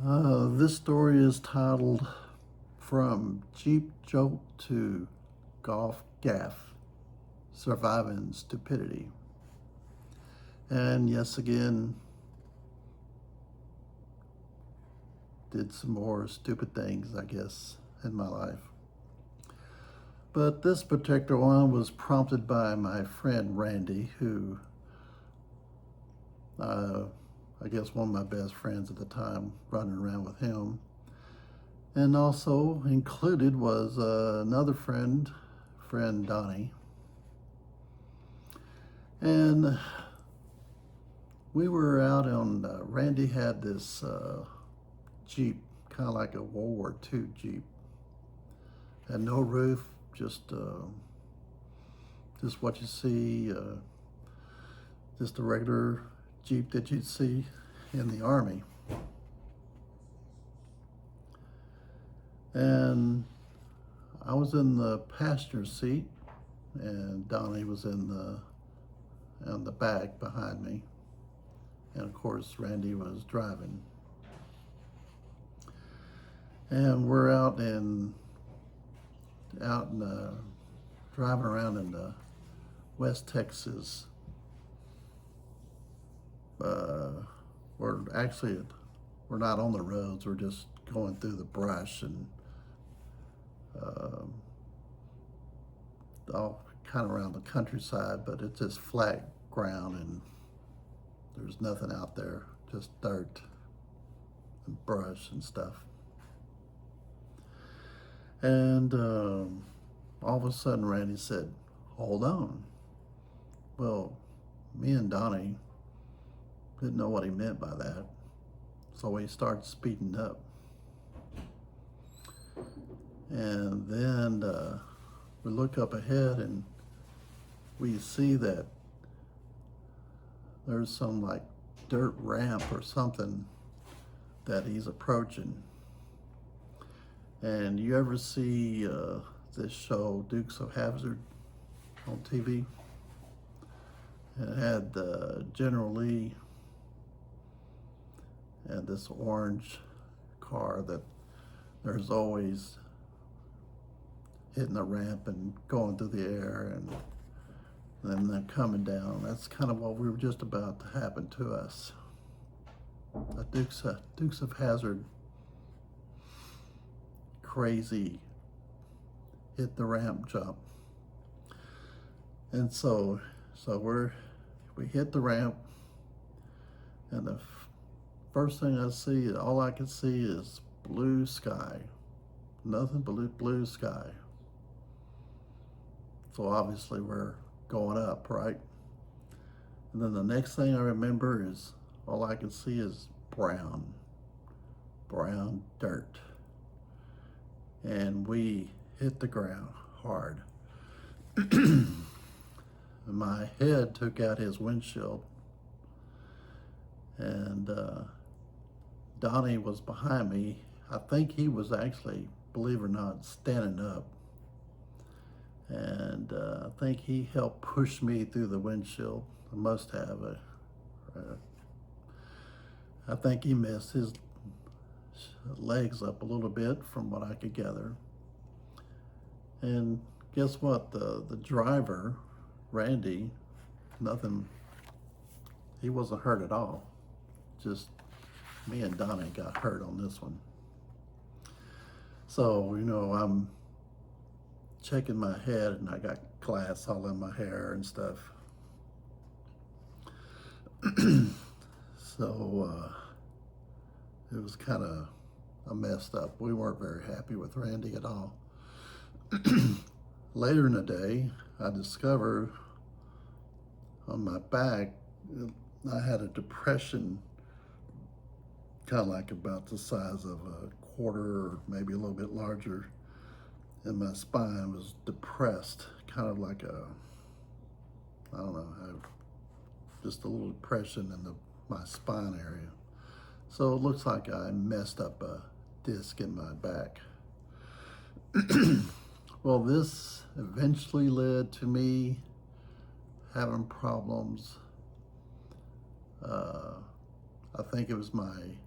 This story is titled From Jeep Jolt to Gaff, Surviving Stupidity. And yes, again, did some more stupid things, I guess, in my life. But this particular one was prompted by my friend Randy, who I guess one of my best friends at the time, running around with him. And also included was another friend Donnie. And we were out on, Randy had this Jeep, kind of like a World War II Jeep. Had no roof, just what you see, just a regular Jeep that you'd see in the Army. And I was in the passenger seat, and Donnie was in the back behind me, and of course Randy was driving. And we're out in driving around in the West Texas. We're not on the roads. We're just going through the brush and all kind of around the countryside, but it's just flat ground and there's nothing out there, just dirt and brush and stuff. And all of a sudden Randy said, "Hold on." Well, me and Donnie didn't know what he meant by that, so we started speeding up. And then we look up ahead and we see that there's some like dirt ramp or something that he's approaching. And you ever see this show Dukes of Hazzard on TV? And it had General Lee and this orange car that there's always hitting the ramp and going through the air and then they're coming down. That's kind of what we were just about to happen to us. A Dukes of Hazzard crazy hit the ramp jump. And so we hit the ramp, and the first thing all I can see is blue sky. Nothing but blue sky. So obviously we're going up, right? And then the next thing I remember is all I can see is brown dirt. And we hit the ground hard. My head took out his windshield, and Donnie was behind me. I think he was actually, believe it or not, standing up. And I think he helped push me through the windshield. I must have. I think he messed his legs up a little bit from what I could gather. And guess what? The driver, Randy, he wasn't hurt at all. Just me and Donnie got hurt on this one. So, I'm checking my head and I got glass all in my hair and stuff. So it was kind of messed up. We weren't very happy with Randy at all. Later in the day, I discovered on my back, I had a depression, kind of like about the size of a quarter or maybe a little bit larger. And my spine was depressed, kind of like I don't know, just a little depression in my spine area. So it looks like I messed up a disc in my back. Well, this eventually led to me having problems. I think it was my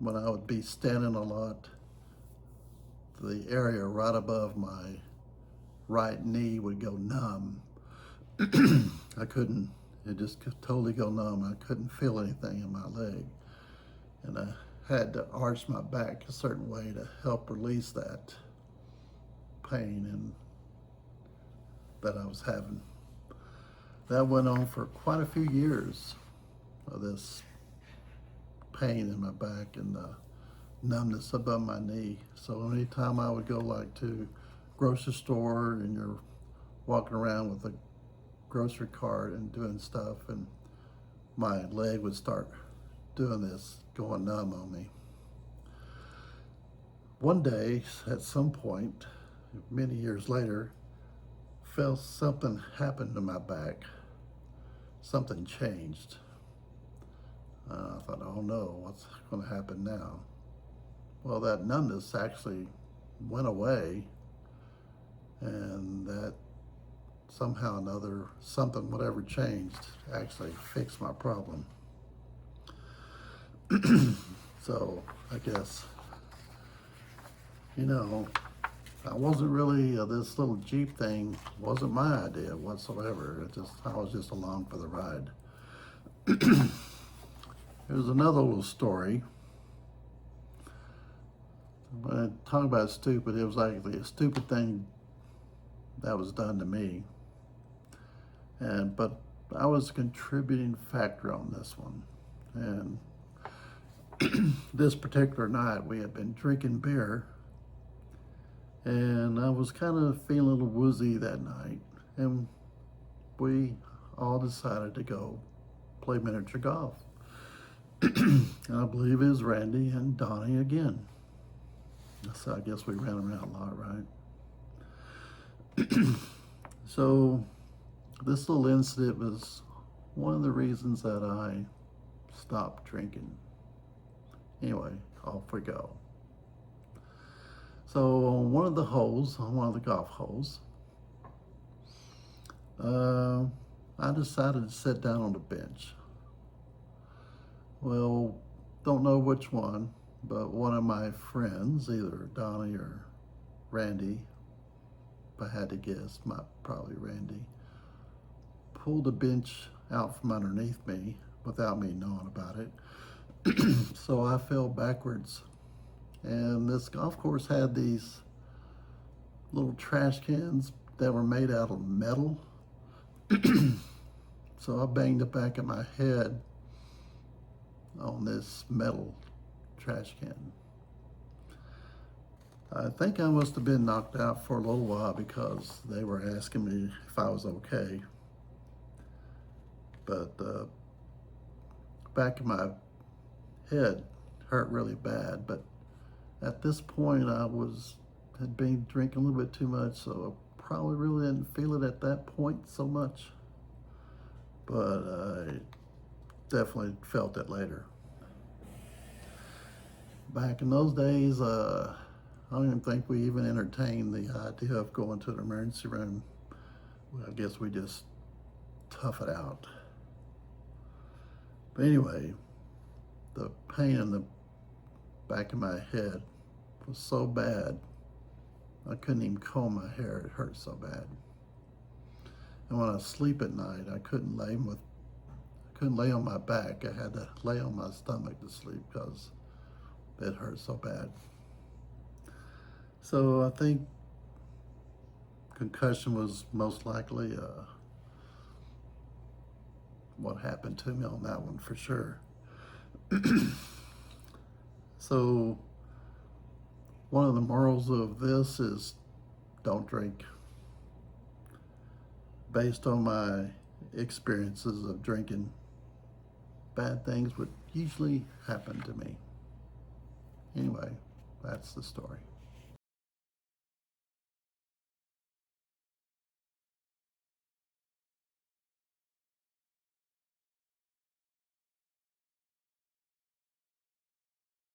when I would be standing a lot, the area right above my right knee would go numb. I couldn't, it just could totally go numb. I couldn't feel anything in my leg. And I had to arch my back a certain way to help release that pain and that I was having. That went on for quite a few years of this pain in my back and the numbness above my knee. So anytime I would go like to grocery store and you're walking around with a grocery cart and doing stuff, and my leg would start doing this, going numb on me. One day, at some point, many years later, felt something happened to my back. Something changed. I thought, oh no, what's going to happen now? Well, that numbness actually went away, and that somehow or another, something, whatever changed, actually fixed my problem. So I guess, I wasn't really, this little Jeep thing wasn't my idea whatsoever. I was just along for the ride. There's another little story. When I talk about stupid, it was like the stupid thing that was done to me. But I was a contributing factor on this one. And this particular night, we had been drinking beer, and I was kind of feeling a little woozy that night, and we all decided to go play miniature golf. And I believe it was Randy and Donnie again. So I guess we ran around a lot, right? So this little incident was one of the reasons that I stopped drinking. Anyway, off we go. So on one of the holes, on one of the golf holes, I decided to sit down on the bench. Well, don't know which one, but one of my friends, either Donnie or Randy, if I had to guess, probably Randy, pulled the bench out from underneath me without me knowing about it. So I fell backwards. And this golf course had these little trash cans that were made out of metal. So I banged the back of my head on this metal trash can. I think I must have been knocked out for a little while because they were asking me if I was okay. But the back of my head hurt really bad. But at this point, had been drinking a little bit too much, so I probably really didn't feel it at that point so much. But I definitely felt it later. Back in those days, I don't even think we even entertained the idea of going to the emergency room. I guess we just tough it out. But anyway, the pain in the back of my head was so bad, I couldn't even comb my hair. It hurt so bad. And when I sleep at night, I couldn't lay on my back. I had to lay on my stomach to sleep because it hurt so bad. So I think concussion was most likely what happened to me on that one for sure. So one of the morals of this is don't drink. Based on my experiences of drinking, bad things would usually happen to me. Anyway, that's the story.